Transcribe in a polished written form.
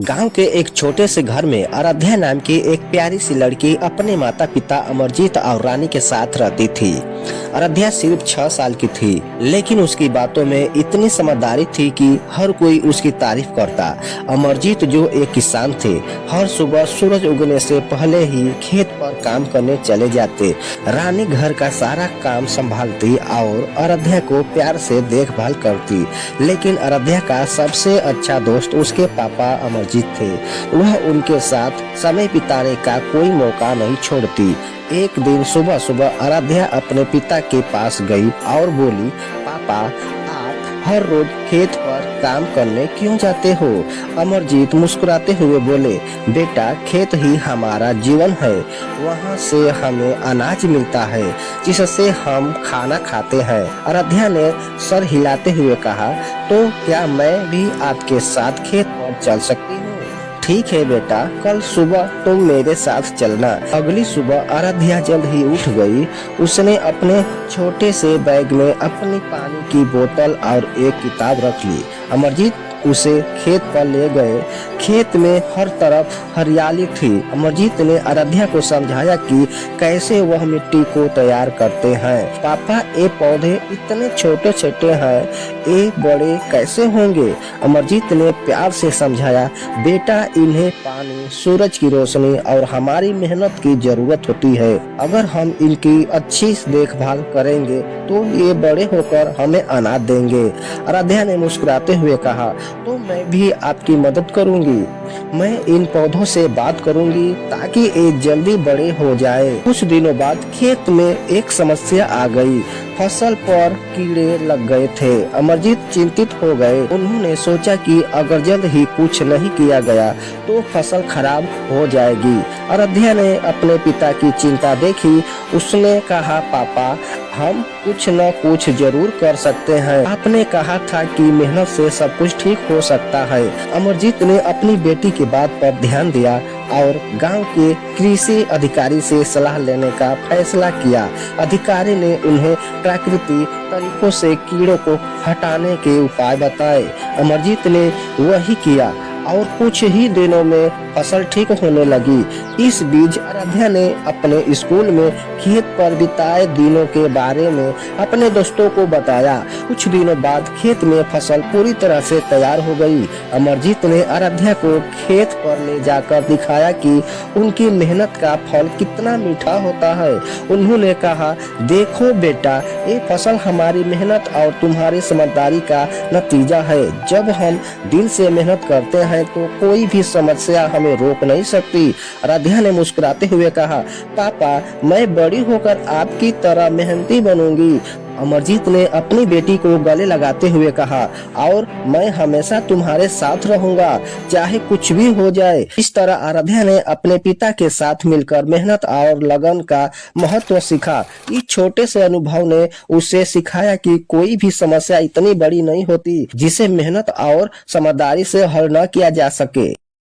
गांव के एक छोटे से घर में आराध्या नाम की एक प्यारी सी लड़की अपने माता पिता अमरजीत और रानी के साथ रहती थी। आराध्या सिर्फ 6 साल की थी, लेकिन उसकी बातों में इतनी समझदारी थी कि हर कोई उसकी तारीफ करता। अमरजीत जो एक किसान थे, हर सुबह सूरज उगने से पहले ही खेत पर काम करने चले जाते। रानी घर का सारा काम संभालती और आराध्या को प्यार से देखभाल करती। लेकिन आराध्या का सबसे अच्छा दोस्त उसके पापा अमरजीत थे। वह उनके साथ समय बिताने का कोई मौका नहीं छोड़ती। एक दिन सुबह सुबह आराध्या अपने पिता के पास गई और बोली, पापा, आप हर रोज खेत पर काम करने क्यों जाते हो? अमरजीत मुस्कुराते हुए बोले, बेटा, खेत ही हमारा जीवन है। वहाँ से हमें अनाज मिलता है जिससे हम खाना खाते हैं। आराध्या ने सर हिलाते हुए कहा, तो क्या मैं भी आपके साथ खेत पर चल सकती हूँ? ठीक है बेटा, कल सुबह तुम मेरे साथ चलना। अगली सुबह आराध्या जल्द ही उठ गई। उसने अपने छोटे से बैग में अपनी पानी की बोतल और एक किताब रख ली। अमरजीत उसे खेत पर ले गए। खेत में हर तरफ हरियाली थी। अमरजीत ने आराध्या को समझाया कि कैसे वह मिट्टी को तैयार करते हैं। पापा, ये पौधे इतने छोटे छोटे हैं, ये बड़े कैसे होंगे? अमरजीत ने प्यार से समझाया, बेटा, इन्हें पानी, सूरज की रोशनी और हमारी मेहनत की जरूरत होती है। अगर हम इनकी अच्छी देखभाल करेंगे तो ये बड़े होकर हमें अनाज देंगे। आराध्या ने मुस्कुराते हुए कहा, तो मैं भी आपकी मदद करूंगी। मैं इन पौधों से बात करूंगी ताकि ये जल्दी बड़े हो जाए। कुछ दिनों बाद खेत में एक समस्या आ गई। फसल पर कीड़े लग गए थे। अमरजीत चिंतित हो गए। उन्होंने सोचा कि अगर जल्द ही कुछ नहीं किया गया तो फसल खराब हो जाएगी। आराध्या ने अपने पिता की चिंता देखी। उसने कहा, पापा, हम कुछ न कुछ जरूर कर सकते हैं। आपने कहा था कि मेहनत से सब कुछ ठीक हो सकता है। अमरजीत ने अपनी बेटी की बात पर ध्यान दिया और गांव के कृषि अधिकारी से सलाह लेने का फैसला किया। अधिकारी ने उन्हें प्राकृतिक तरीकों से कीड़ों को हटाने के उपाय बताए। अमरजीत ने वही किया और कुछ ही दिनों में फसल ठीक होने लगी। इस बीच आराध्या ने अपने स्कूल में खेत पर बिताए दिनों के बारे में अपने दोस्तों को बताया। कुछ दिनों बाद खेत में फसल पूरी तरह से तैयार हो गई। अमरजीत ने आराध्या को खेत पर ले जाकर दिखाया कि उनकी मेहनत का फल कितना मीठा होता है। उन्होंने कहा, देखो बेटा, ये फसल हमारी मेहनत और तुम्हारी समझदारी का नतीजा है। जब हम दिल से मेहनत करते हैं तो कोई भी समस्या हमें रोक नहीं सकती। आराध्या ने मुस्कुराते हुए कहा, पापा, मैं बड़ी होकर आपकी तरह मेहनती बनूंगी। अमरजीत ने अपनी बेटी को गले लगाते हुए कहा, और मैं हमेशा तुम्हारे साथ रहूंगा, चाहे कुछ भी हो जाए। इस तरह आराध्या ने अपने पिता के साथ मिलकर मेहनत और लगन का महत्व सीखा। इस छोटे से अनुभव ने उसे सिखाया कि कोई भी समस्या इतनी बड़ी नहीं होती जिसे मेहनत और समझदारी से हल न किया जा सके।